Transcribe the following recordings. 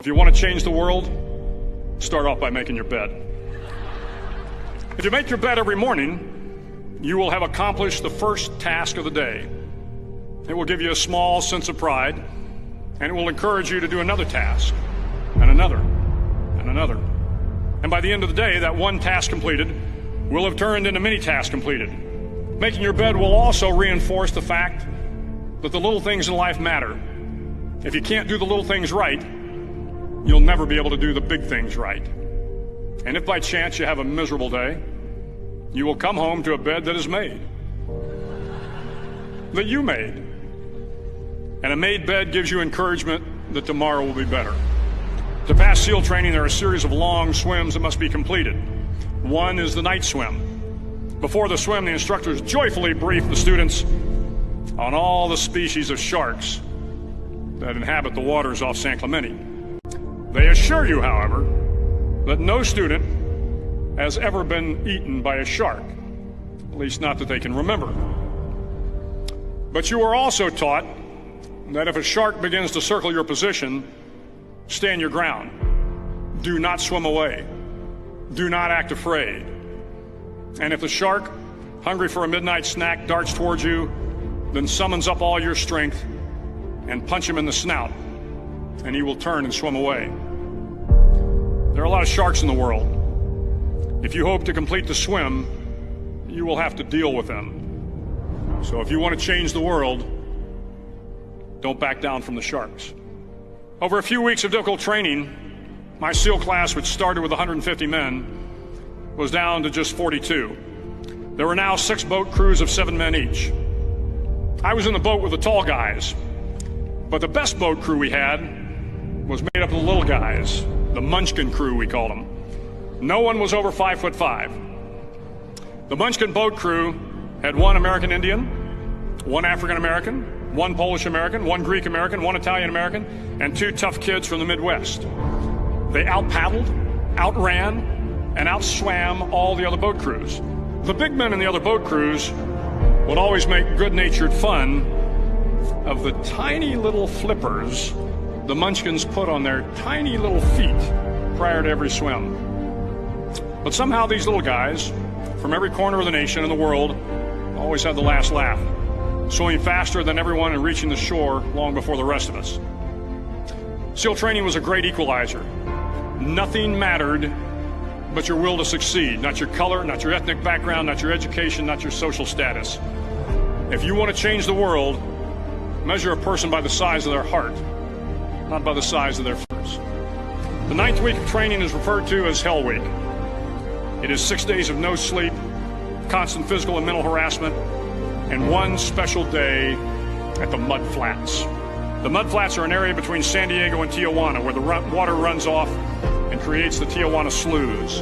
If you want to change the world, start off by making your bed. If you make your bed every morning, you will have accomplished the first task of the day. It will give you a small sense of pride, and it will encourage you to do another task, and another, and another. And by the end of the day, that one task completed will have turned into many tasks completed. Making your bed will also reinforce the fact that the little things in life matter. If you can't do the little things right, you'll never be able to do the big things right. And if by chance you have a miserable day, you will come home to a bed that is made, that you made. And a made bed gives you encouragement that tomorrow will be better. To pass SEAL training, there are a series of long swims that must be completed. One is the night swim. Before the swim, the instructors joyfully brief the students on all the species of sharks that inhabit the waters off San Clemente. They assure you, however, that no student has ever been eaten by a shark, at least not that they can remember. But you are also taught that if a shark begins to circle your position, stand your ground. Do not swim away. Do not act afraid. And if the shark, hungry for a midnight snack, darts towards you, then summons up all your strength and punch him in the snout, and he will turn and swim away. There are a lot of sharks in the world. If you hope to complete the swim, you will have to deal with them. So if you want to change the world, don't back down from the sharks. Over a few weeks of difficult training, my SEAL class, which started with 150 men, was down to just 42. There were now 6 boat crews of 7 men each. I was in the boat with the tall guys, but the best boat crew we had was made up of the little guys, the Munchkin crew, we called them. No one was over 5'5". The Munchkin boat crew had 1 American Indian, 1 African American, 1 Polish American, 1 Greek American, 1 Italian American, and 2 tough kids from the Midwest. They out-paddled, outran, and outswam all the other boat crews. The big men in the other boat crews would always make good-natured fun of the tiny little flippers the Munchkins put on their tiny little feet prior to every swim. But somehow these little guys from every corner of the nation and the world always had the last laugh, swimming faster than everyone and reaching the shore long before the rest of us. SEAL training was a great equalizer. Nothing mattered but your will to succeed, not your color, not your ethnic background, not your education, not your social status. If you want to change the world, measure a person by the size of their heart, not by the size of their fingers. The 9th week of training is referred to as Hell Week. It is 6 days of no sleep, constant physical and mental harassment, and 1 special day at the Mud Flats. The Mud Flats are an area between San Diego and Tijuana where the water runs off and creates the Tijuana Sloughs,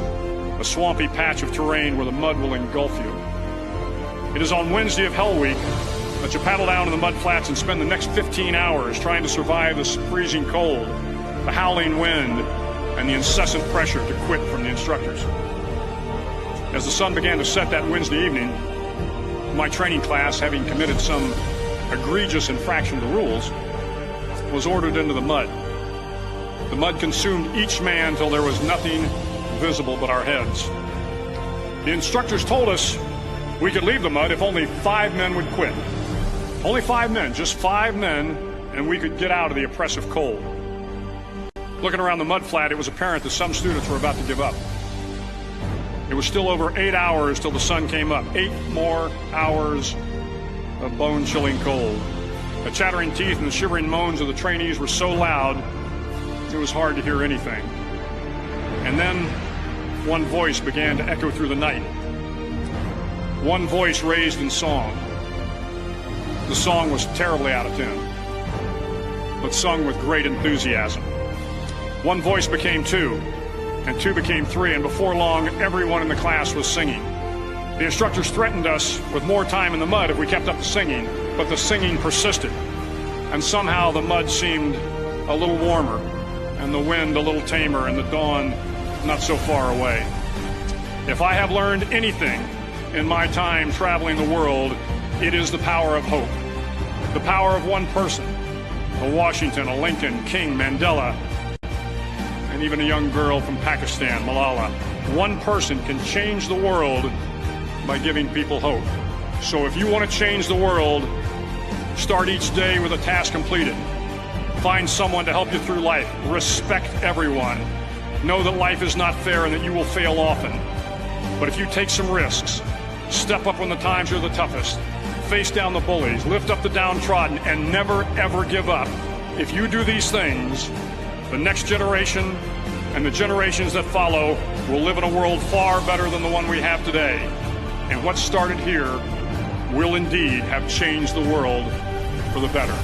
a swampy patch of terrain where the mud will engulf you. It is on Wednesday of Hell Week that you paddle down to the Mud Flats and spend the next 15 hours trying to survive the freezing cold, the howling wind, and the incessant pressure to quit from the instructors. As the sun began to set that Wednesday evening, my training class, having committed some egregious infraction to the rules, was ordered into the mud. The mud consumed each man till there was nothing visible but our heads. The instructors told us we could leave the mud if only 5 men would quit. Only 5 men, just 5 men, and we could get out of the oppressive cold. Looking around the mud flat, it was apparent that some students were about to give up. It was still over 8 hours till the sun came up. 8 more hours of bone-chilling cold. The chattering teeth and the shivering moans of the trainees were so loud, it was hard to hear anything. And then one voice began to echo through the night. One voice raised in song. The song was terribly out of tune, but sung with great enthusiasm. One voice became 2, and 2 became 3, and before long, everyone in the class was singing. The instructors threatened us with more time in the mud if we kept up the singing, but the singing persisted, and somehow the mud seemed a little warmer, and the wind a little tamer, and the dawn not so far away. If I have learned anything in my time traveling the world, it is the power of hope. The power of one person, a Washington, a Lincoln, King, Mandela, and even a young girl from Pakistan, Malala. One person can change the world by giving people hope. So if you want to change the world, start each day with a task completed. Find someone to help you through life. Respect everyone. Know that life is not fair and that you will fail often. But if you take some risks, step up when the times are the toughest, face down the bullies, lift up the downtrodden, and never, ever give up. If you do these things, the next generation and the generations that follow will live in a world far better than the one we have today. And what started here will indeed have changed the world for the better.